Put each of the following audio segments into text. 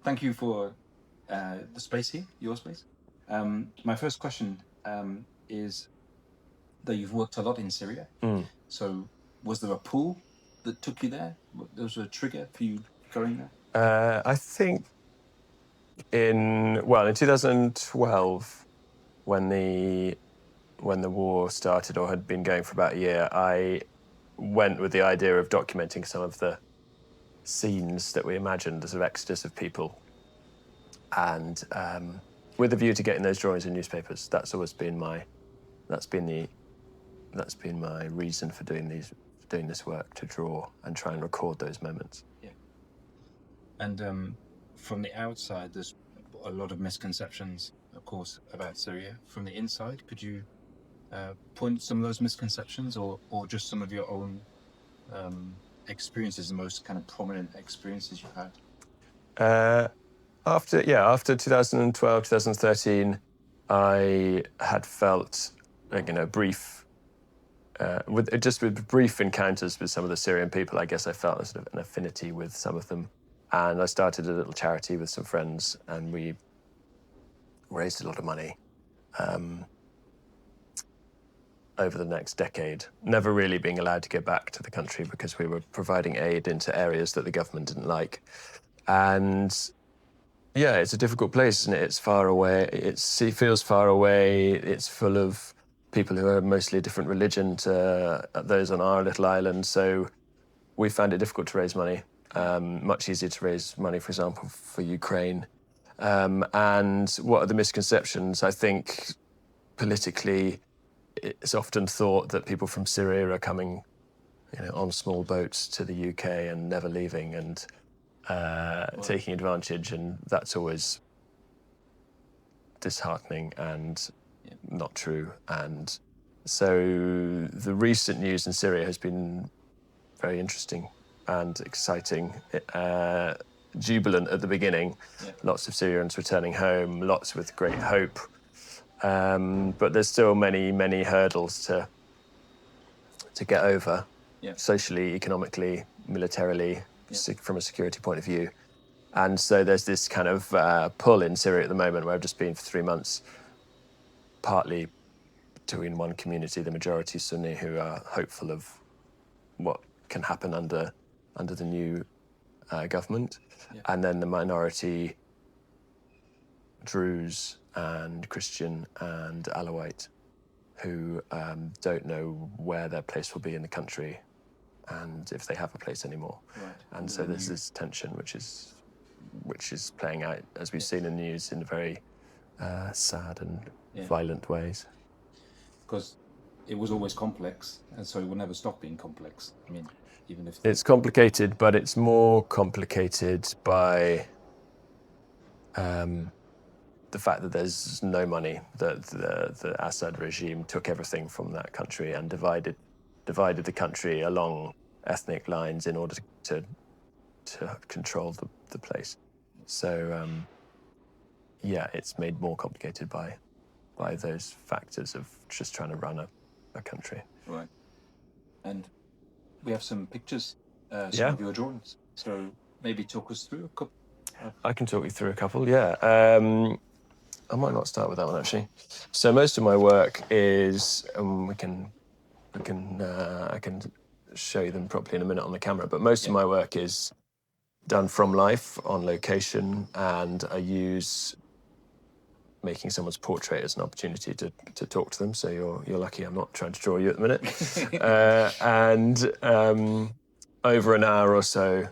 thank you for the space here, your space. My first question is that you've worked a lot in Syria. So, was there a pull that took you there? There was a trigger for you going there? I think in 2012, when the war started or had been going for about a year, I went with the idea of documenting some of the scenes that we imagined as an exodus of people, and with a view to getting those drawings in newspapers. That's been my reason for doing this work, to draw and try and record those moments. Yeah. And from the outside, there's a lot of misconceptions, of course, about Syria. From the inside, could you point some of those misconceptions, or just some of your own experiences, the most kind of prominent experiences you've had? After 2012, 2013, I had felt brief with brief encounters with some of the Syrian people. I guess I felt a sort of an affinity with some of them, and I started a little charity with some friends, and we raised a lot of money over the next decade, never really being allowed to go back to the country because we were providing aid into areas that the government didn't like. And yeah, it's a difficult place, isn't it? It's far away. It feels far away. It's full of people who are mostly a different religion to those on our little island. So we found it difficult to raise money. Much easier to raise money, for example, for Ukraine. And what are the misconceptions? I think politically, it's often thought that people from Syria are coming, on small boats to the UK and never leaving, and taking advantage, and that's always disheartening and not true. And so the recent news in Syria has been very interesting and exciting, jubilant at the beginning. Lots of Syrians returning home, lots with great hope. But there's still many, many hurdles to get over, socially, economically, militarily, from a security point of view. And so there's this kind of pull in Syria at the moment, where I've just been for 3 months, partly between one community, the majority Sunni, who are hopeful of what can happen under the new government, and then the minority Druze and Christian and Alawite, who don't know where their place will be in the country and if they have a place anymore. Right. And so there's this tension which is playing out, as we've seen in the news, in very sad and violent ways. Because it was always complex, and so it will never stop being complex. I mean, even if it's complicated, but it's more complicated by the fact that there's no money, that the Assad regime took everything from that country and divided the country along ethnic lines in order to control the place. So it's made more complicated by those factors of just trying to run a country. Right. And we have some pictures, some of your drawings. So maybe talk us through a couple. I can talk you through a couple, yeah. I might not start with that one, actually. So most of my work is, I can show you them properly in a minute on the camera, but most of my work is done from life, on location, and I use making someone's portrait as an opportunity to talk to them. So you're lucky I'm not trying to draw you at the minute. And over an hour or so,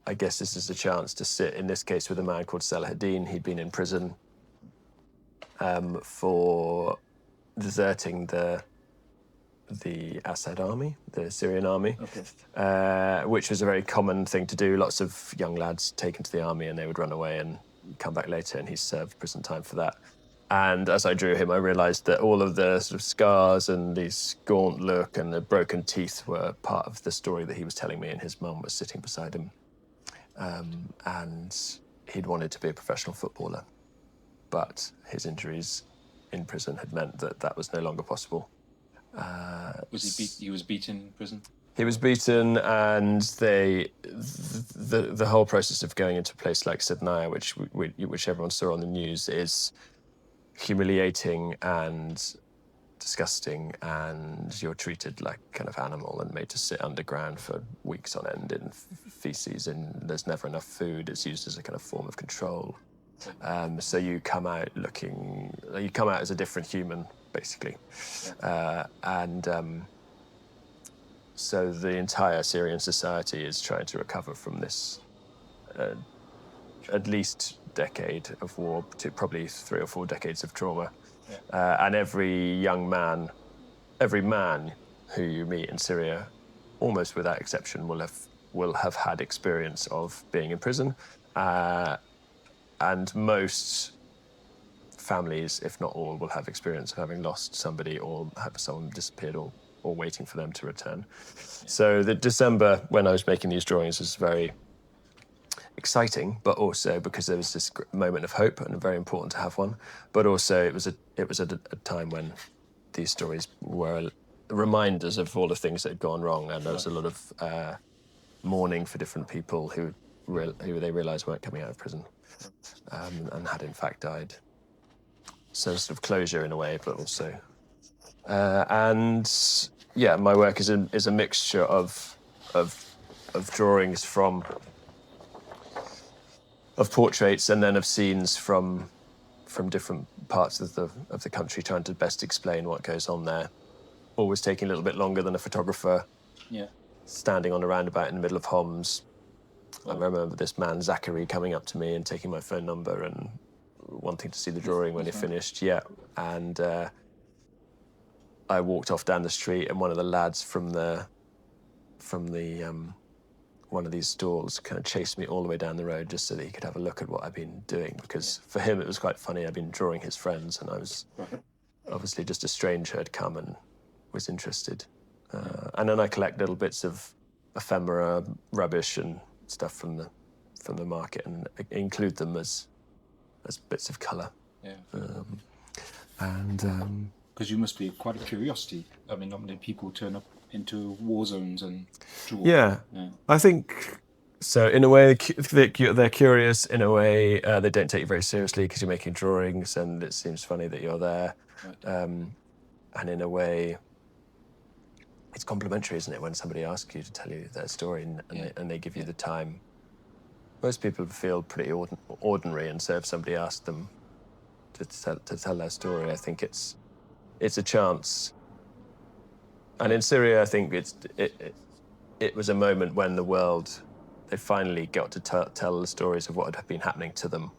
I guess this is a chance to sit, in this case, with a man called Salahuddin. He'd been in prison for deserting the Assad army, the Syrian army, which was a very common thing to do. Lots of young lads taken to the army, and they would run away and come back later, and he served prison time for that. And as I drew him, I realised that all of the sort of scars and this gaunt look and the broken teeth were part of the story that he was telling me, and his mum was sitting beside him. And he'd wanted to be a professional footballer, but his injuries in prison had meant that was no longer possible. He was beaten in prison? He was beaten, and the whole process of going into a place like Sydney, which everyone saw on the news, is humiliating and disgusting, and you're treated like kind of animal and made to sit underground for weeks on end in feces, and there's never enough food. It's used as a kind of form of control. So you come out as a different human, basically, so the entire Syrian society is trying to recover from this at least decade of war, to probably 3 or 4 decades of trauma. And every man who you meet in Syria, almost without exception, will have had experience of being in prison. And most families, if not all, will have experience of having lost somebody or have someone disappeared or waiting for them to return. So the December, when I was making these drawings, was very exciting, but also because there was this moment of hope, and very important to have one. But also it was a time when these stories were reminders of all the things that had gone wrong, and there was a lot of mourning for different people who they realised weren't coming out of prison, and had in fact died. So sort of closure in a way, but also, and yeah, my work is a mixture of drawings of portraits, and then of scenes from different parts of the country, trying to best explain what goes on there. Always taking a little bit longer than a photographer. Yeah. Standing on a roundabout in the middle of Homs. I remember this man Zachary coming up to me and taking my phone number and wanting to see the drawing when it finished. Yeah, and I walked off down the street, and one of the lads from one of these stalls kind of chased me all the way down the road just so that he could have a look at what I'd been doing, because for him it was quite funny. I'd been drawing his friends, and I was obviously just a stranger had come and was interested. And then I collect little bits of ephemera, rubbish and stuff from the market, and include them as bits of colour. Yeah. Because you must be quite a curiosity. I mean, not many people turn up into war zones and draw. Yeah. I think so. In a way, they're curious. In a way, they don't take you very seriously because you're making drawings, and it seems funny that you're there. Right. And in a way, it's complimentary, isn't it, when somebody asks you to tell you their story and they give you the time. Most people feel pretty ordinary, and so if somebody asks them to tell their story, I think it's a chance. And in Syria, I think it was a moment when the world, they finally got to tell the stories of what had been happening to them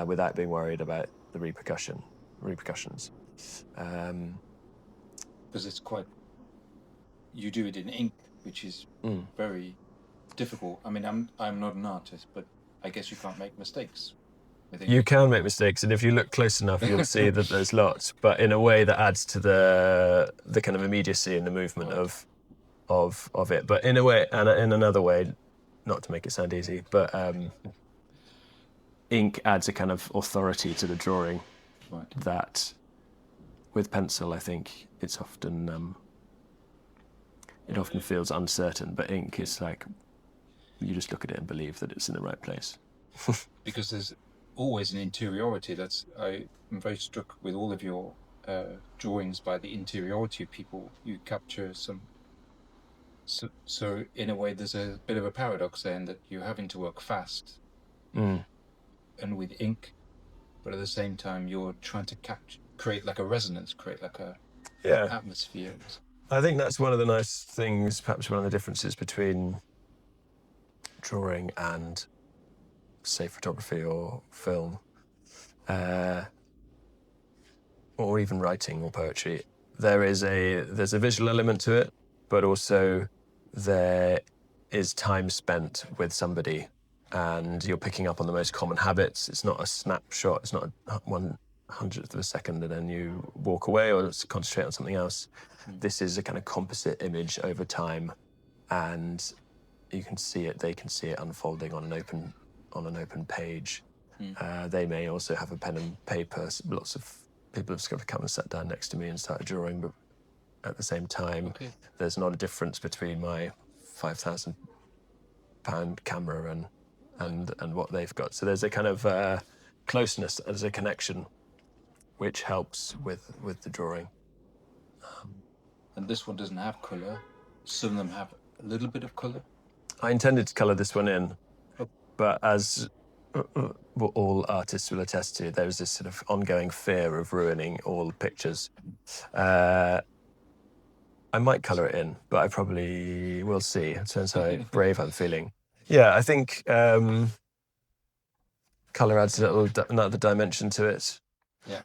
without being worried about the repercussions. Because it's quite, you do it in ink, which is very difficult. I mean, I'm not an artist, but I guess you can't make mistakes. You can make mistakes, and if you look close enough, you'll see that there's lots. But in a way that adds to the kind of immediacy and the movement of it. But in a way, and in another way, not to make it sound easy, but ink adds a kind of authority to the drawing. Right. That with pencil, I think it's often it often feels uncertain, but ink is like you just look at it and believe that it's in the right place. Because there's always an interiority. I'm very struck with all of your drawings by the interiority of people. You capture some. So in a way, there's a bit of a paradox there, in that you're having to work fast and with ink, but at the same time you're trying to create like a resonance, create like a atmosphere. I think that's one of the nice things, perhaps one of the differences between drawing and, say, photography or film, or even writing or poetry. There's a visual element to it, but also there is time spent with somebody, and you're picking up on the most common habits. It's not a snapshot. It's not a 1/100th of a second and then you walk away or concentrate on something else. This is a kind of composite image over time, and you can see it. They can see it unfolding on an open page. They may also have a pen and paper. Lots of people have sort of come and sat down next to me and started drawing, but at the same time. Okay. There's not a difference between my £5,000 camera and what they've got. So there's a kind of closeness, there's a connection, which helps with the drawing. And this one doesn't have color. Some of them have a little bit of color. I intended to colour this one in, Oh. but as what all artists will attest to, there's this sort of ongoing fear of ruining all pictures. I might colour it in, but I probably will see. It depends how brave I'm feeling. Yeah, I think colour adds another dimension to it. Yeah.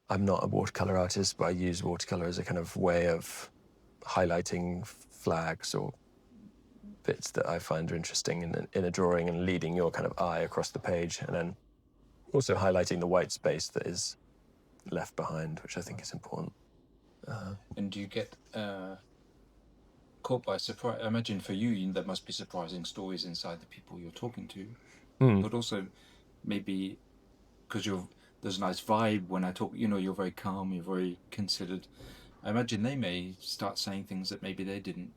I'm not a watercolour artist, but I use watercolour as a kind of way of highlighting flags or bits that I find are interesting in a drawing and leading your kind of eye across the page, and then also highlighting the white space that is left behind, which I think is important. And do you get caught by surprise? I imagine for you, there must be surprising stories inside the people you're talking to, but also maybe because there's a nice vibe when I talk. You're very calm, you're very considered. I imagine they may start saying things that maybe they didn't.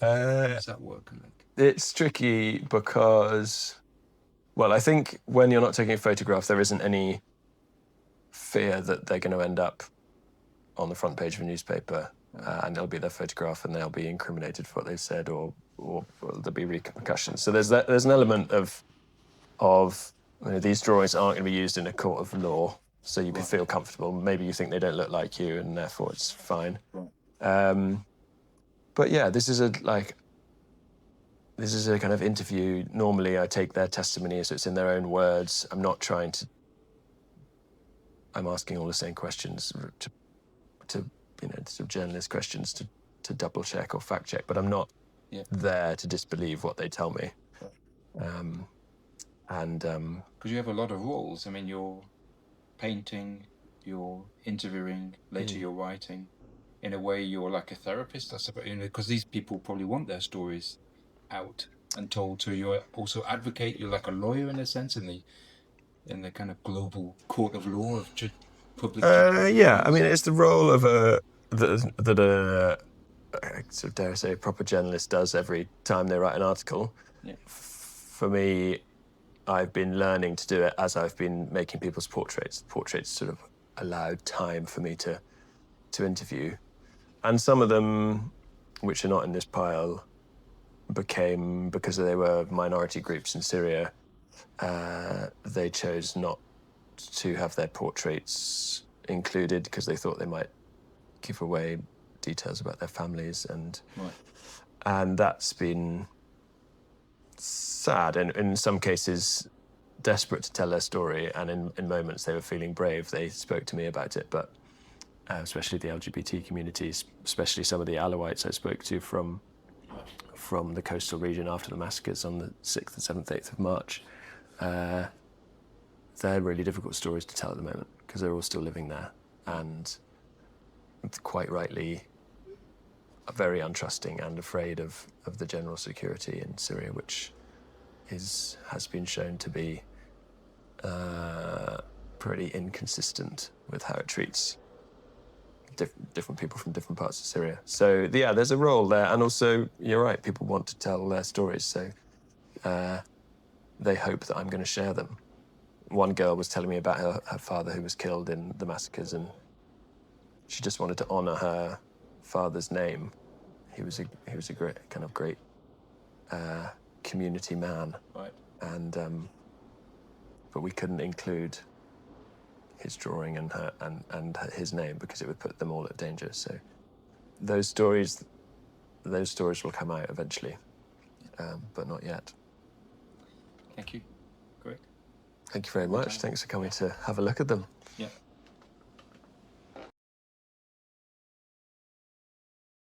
How does that work? It's tricky because, well, I think when you're not taking a photograph, there isn't any fear that they're going to end up on the front page of a newspaper, and there'll be their photograph and they'll be incriminated for what they've said, or there'll be repercussions. So there's an element of these drawings aren't going to be used in a court of law, so you can feel comfortable. Maybe you think they don't look like you, and therefore it's fine. But yeah, this is a kind of interview. Normally, I take their testimony, so it's in their own words. I'm not trying to. I'm asking all the same questions to sort of journalist questions to double check or fact check, but I'm not there to disbelieve what they tell me. Because you have a lot of roles. I mean, you're painting, you're interviewing, later you're writing. In a way, you're like a therapist, I suppose, because these people probably want their stories out and told. So you also advocate. You're like a lawyer in a sense in the kind of global court of law of public. Yeah, I mean, it's the role of that a sort of, dare I say, proper journalist does every time they write an article. Yeah. For me, I've been learning to do it as I've been making people's portraits. Portraits sort of allowed time for me to interview. And some of them, which are not in this pile, became, because they were minority groups in Syria, they chose not to have their portraits included because they thought they might give away details about their families, and that's been sad. And in some cases, desperate to tell their story, and in moments they were feeling brave, they spoke to me about it. But especially the LGBT communities, especially some of the Alawites I spoke to from the coastal region after the massacres on the 6th and 7th, 8th of March, they're really difficult stories to tell at the moment because they're all still living there, and quite rightly very untrusting and afraid of the general security in Syria, which has been shown to be pretty inconsistent with how it treats different people from different parts of Syria. So yeah, there's a role there, and also you're right, people want to tell their stories, so they hope that I'm going to share them. One girl was telling me about her father who was killed in the massacres, and she just wanted to honour her father's name. He was a great community man, right? And but we couldn't include his drawing and his name because it would put them all at danger. So those stories will come out eventually, but not yet. Thank you. Great. Thank you very much. Thanks for coming to have a look at them. Yeah.